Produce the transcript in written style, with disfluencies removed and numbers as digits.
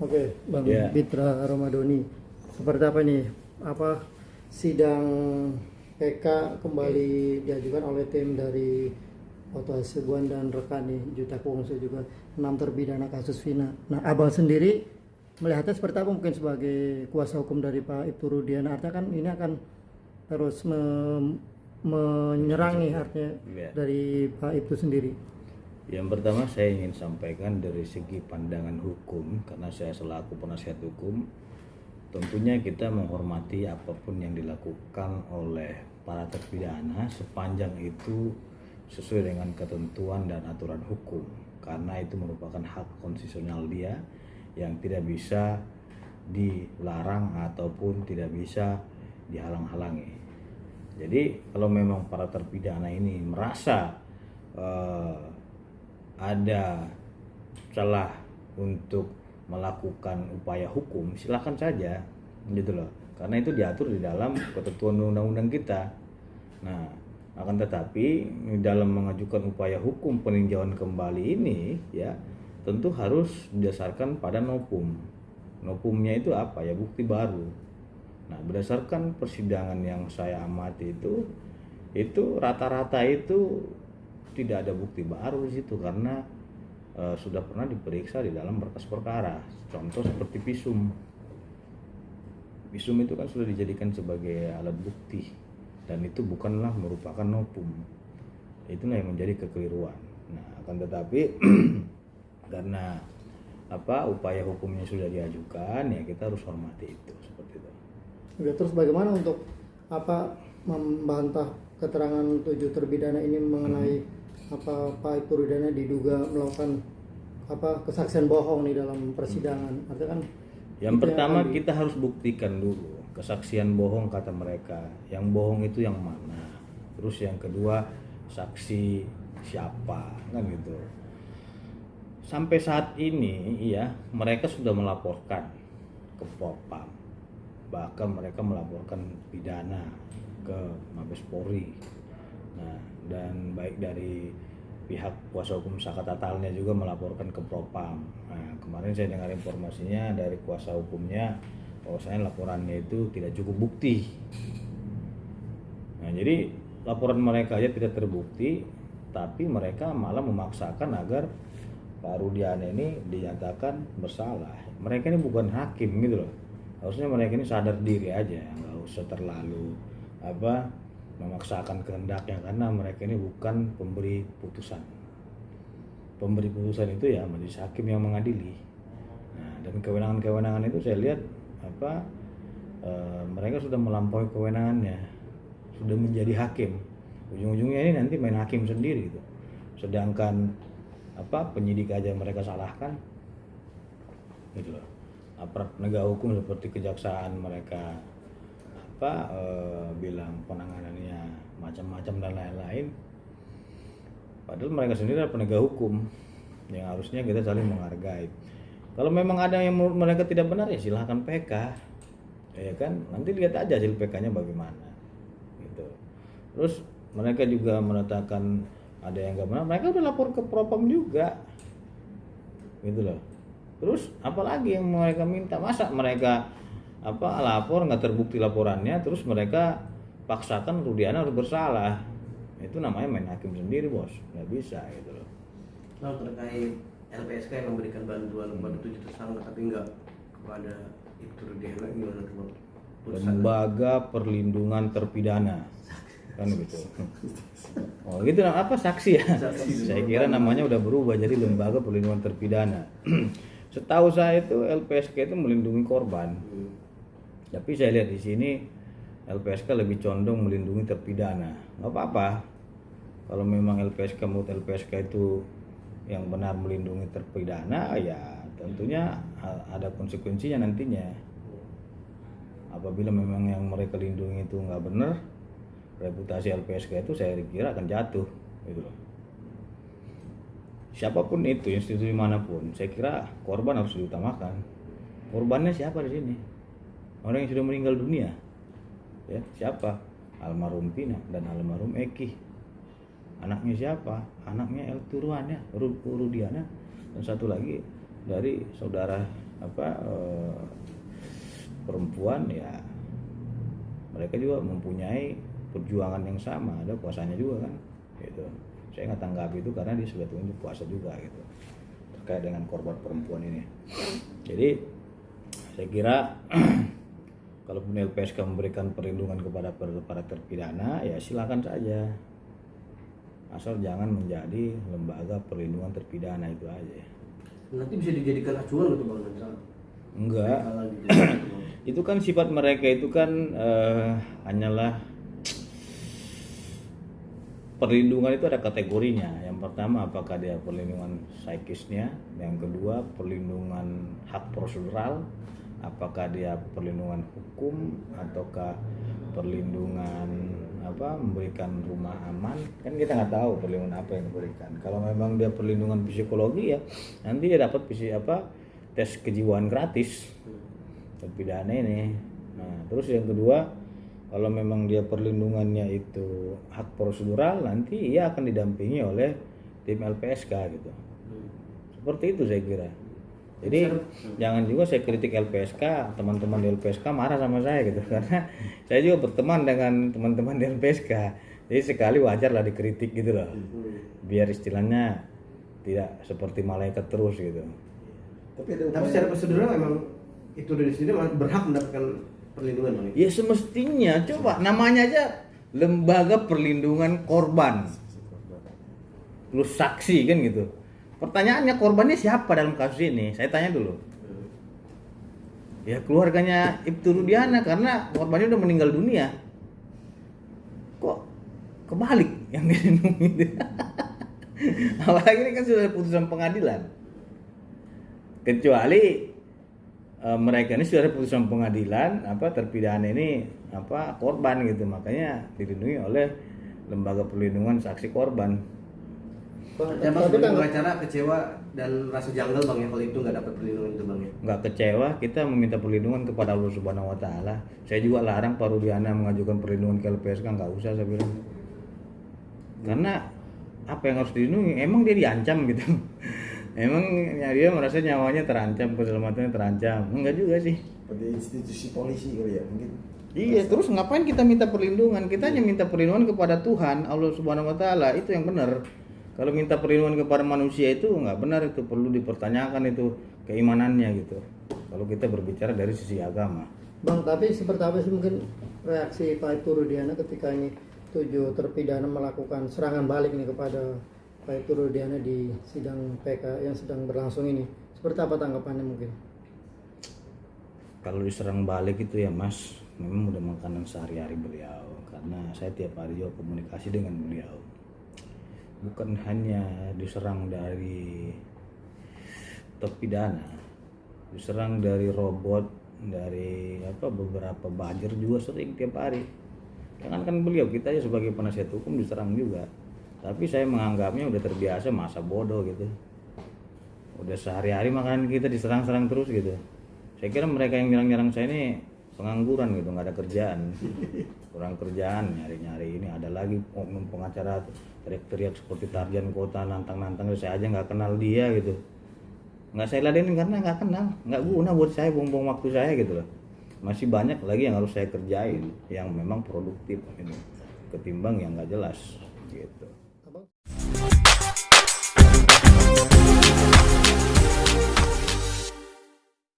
Oke, Bang Ya, Bitra Ramadhani. Seperti apa nih? Apa sidang PK kembali diajukan oleh tim dari Oto Hasibuan dan rekan nih Juta Kuongso juga 6 terpidana kasus Vina. Nah, Abang sendiri melihatnya seperti apa mungkin sebagai kuasa hukum dari Pak Ibtu Rudiana? Artinya kan ini akan terus menyerang nih artinya ya. dari Pak Ibtu sendiri. Yang pertama saya ingin sampaikan dari segi pandangan hukum, karena saya selaku penasihat hukum, tentunya kita menghormati apapun yang dilakukan oleh para terpidana sepanjang itu sesuai dengan ketentuan dan aturan hukum, karena itu merupakan hak konstitusional dia yang tidak bisa dilarang ataupun tidak bisa dihalang-halangi. Jadi kalau memang para terpidana ini merasa ada celah untuk melakukan upaya hukum, silakan saja, gitu loh. Karena itu diatur di dalam ketentuan undang-undang kita. Nah, akan tetapi dalam mengajukan upaya hukum peninjauan kembali ini, ya tentu harus didasarkan pada novum. Novumnya itu apa ya? Bukti baru. Nah, berdasarkan persidangan yang saya amati itu rata-rata itu tidak ada bukti baru di situ, karena sudah pernah diperiksa di dalam berkas perkara. Contoh seperti visum. Visum itu kan sudah dijadikan sebagai alat bukti dan itu bukanlah merupakan novum. Itulah yang menjadi kekeliruan. Nah, akan tetapi karena upaya hukumnya sudah diajukan, ya kita harus hormati itu, seperti itu. Oke, terus bagaimana untuk membantah keterangan 7 terpidana ini mengenai Pak Ibtu Rudiana diduga melakukan kesaksian bohong nih dalam persidangan? Artinya kan yang pertama kita harus buktikan dulu kesaksian bohong kata mereka. Yang bohong itu yang mana? Terus yang kedua, saksi siapa, kan gitu. Sampai saat ini ya mereka sudah melaporkan ke Propam. Bahkan mereka melaporkan pidana ke Mabes Polri. Nah, dan baik dari pihak kuasa hukum Saka Tatalnya juga melaporkan ke Propam. Nah, kemarin saya dengar informasinya dari kuasa hukumnya bahwasanya laporannya itu tidak cukup bukti. Nah, jadi laporan mereka aja tidak terbukti, tapi mereka malah memaksakan agar Pak Rudiana ini dinyatakan bersalah. Mereka ini bukan hakim gitu loh. Harusnya mereka ini sadar diri aja, nggak usah terlalu memaksakan kehendaknya, karena mereka ini bukan pemberi putusan. Pemberi putusan itu ya majelis hakim yang mengadili. Nah, dan kewenangan-kewenangan itu saya lihat mereka sudah melampaui kewenangannya, sudah menjadi hakim. Ujung-ujungnya ini nanti main hakim sendiri gitu. Sedangkan penyidik aja mereka salahkan, gitu loh. Aparat penegak hukum seperti kejaksaan mereka bilang penanganannya macam-macam dan lain-lain, padahal mereka sendiri adalah penegak hukum yang harusnya kita saling menghargai. Kalau memang ada yang menurut mereka tidak benar, ya silahkan PK, ya kan, nanti lihat aja hasil PK-nya bagaimana gitu. Terus mereka juga menetapkan ada yang nggak benar, mereka udah lapor ke Propam juga, gitu loh. Terus apalagi yang mereka minta? Masa mereka lapor nggak terbukti laporannya, terus mereka paksakan Rudiana harus bersalah? Itu namanya main hakim sendiri, bos. Nggak bisa gitu loh. Nah, terkait LPSK yang memberikan bantuan kepada 7 tersangka tapi nggak kepada Ibtu Rudiana, gimana tuh? Lembaga Perlindungan Terpidana, kan gitu. Oh gitu, apa saksi ya? Saya kira namanya udah berubah jadi Lembaga Perlindungan Terpidana. Setahu saya itu LPSK itu melindungi korban. Tapi saya lihat di sini LPSK lebih condong melindungi terpidana. Nggak apa-apa. Kalau memang menurut LPSK itu yang benar melindungi terpidana, ya tentunya ada konsekuensinya nantinya. Apabila memang yang mereka lindungi itu nggak benar, reputasi LPSK itu saya kira akan jatuh, gitu loh. Siapapun itu, institusi manapun, saya kira korban harus diutamakan. Korbannya siapa di sini? Orang yang sudah meninggal dunia, ya siapa? Almarhum Pina dan almarhum Eki. Anaknya siapa? Anaknya El Turuan ya, Rudiana, dan satu lagi dari saudara perempuan ya mereka juga mempunyai perjuangan yang sama, ada puasanya juga kan gitu. Saya nggak tanggapi itu karena dia sebetulnya puasa juga gitu terkait dengan korban perempuan ini. Jadi saya kira kalaupun LPSK memberikan perlindungan kepada para terpidana ya silakan saja, asal jangan menjadi lembaga perlindungan terpidana, itu aja. Nanti bisa dijadikan acuan gitu bang misal. Enggak, Gitu. itu kan sifat mereka itu kan hanyalah perlindungan itu ada kategorinya. Yang pertama apakah dia perlindungan psikisnya, yang kedua perlindungan hak prosedural, apakah dia perlindungan hukum ataukah perlindungan memberikan rumah aman, kan kita nggak tahu perlindungan apa yang diberikan. Kalau memang dia perlindungan psikologi ya nanti dia dapat tes kejiwaan gratis terpidana ini. Nah terus yang kedua kalau memang dia perlindungannya itu hak prosedural nanti ia akan didampingi oleh tim LPSK gitu. Seperti itu saya kira. Jadi jangan juga saya kritik LPSK, teman-teman di LPSK marah sama saya gitu karena saya juga berteman dengan teman-teman di LPSK. Jadi sekali wajar lah dikritik gitu loh. Biar istilahnya tidak seperti malaikat terus gitu. Tapi secara prosedural memang itu dari sini berhak mendapatkan perlindungan bang. Ya semestinya, coba namanya aja Lembaga Perlindungan Korban plus saksi kan gitu. Pertanyaannya korbannya siapa dalam kasus ini? Saya tanya dulu. Ya keluarganya Ibtu Rudiana karena korbannya udah meninggal dunia. Kok kebalik yang dilindungi? Apalagi ini kan sudah putusan pengadilan. Kecuali mereka ini sudah ada putusan pengadilan terpidana ini korban gitu, makanya dilindungi oleh Lembaga Perlindungan Saksi Korban. Ya bang, sebagai pengacara kecewa dan rasa janggal bang ya kalau itu nggak dapat perlindungan itu bang ya. Nggak kecewa, kita meminta perlindungan kepada Allah Subhanahu Wa Taala. Saya juga larang Pak Rudiana mengajukan perlindungan ke LPSK, nggak usah saya bilang. Karena apa yang harus dilindungi? Emang dia diancam gitu. Emang ya dia merasa nyawanya terancam, keselamatannya terancam. Enggak juga sih. Pada institusi polisi kali ya mungkin. Iya, terus ngapain kita minta perlindungan? Kita hanya minta perlindungan kepada Tuhan, Allah Subhanahu Wa Taala, itu yang benar. Kalau minta perlindungan kepada manusia itu nggak benar, itu perlu dipertanyakan itu keimanannya gitu. Kalau kita berbicara dari sisi agama. Bang, tapi seperti apa sih mungkin reaksi Pak Ibtu Rudiana ketika ini 7 terpidana melakukan serangan balik nih kepada Pak Ibtu Rudiana di sidang PK yang sedang berlangsung ini? Seperti apa tanggapannya mungkin? Kalau diserang balik itu ya Mas, memang udah makanan sehari-hari beliau. Karena saya tiap hari juga komunikasi dengan beliau. Bukan hanya diserang dari terpidana, diserang dari robot, dari beberapa buzzer juga sering tiap hari. Jangan kan beliau, kita ya sebagai penasihat hukum diserang juga. Tapi saya menganggapnya udah terbiasa, masa bodoh gitu. Udah sehari-hari makanan kita diserang-serang terus gitu. Saya kira mereka yang nyerang-nyerang saya ini pengangguran gitu, nggak ada kerjaan, kurang kerjaan, nyari-nyari ini. Ada lagi oknum pengacara teriak-teriak seperti Tarjan Kota, nantang-nantang, saya aja nggak kenal dia gitu. Nggak saya ladenin karena nggak kenal, nggak guna buat saya, buang-buang waktu saya gitu loh. Masih banyak lagi yang harus saya kerjain yang memang produktif gitu, ketimbang yang nggak jelas gitu.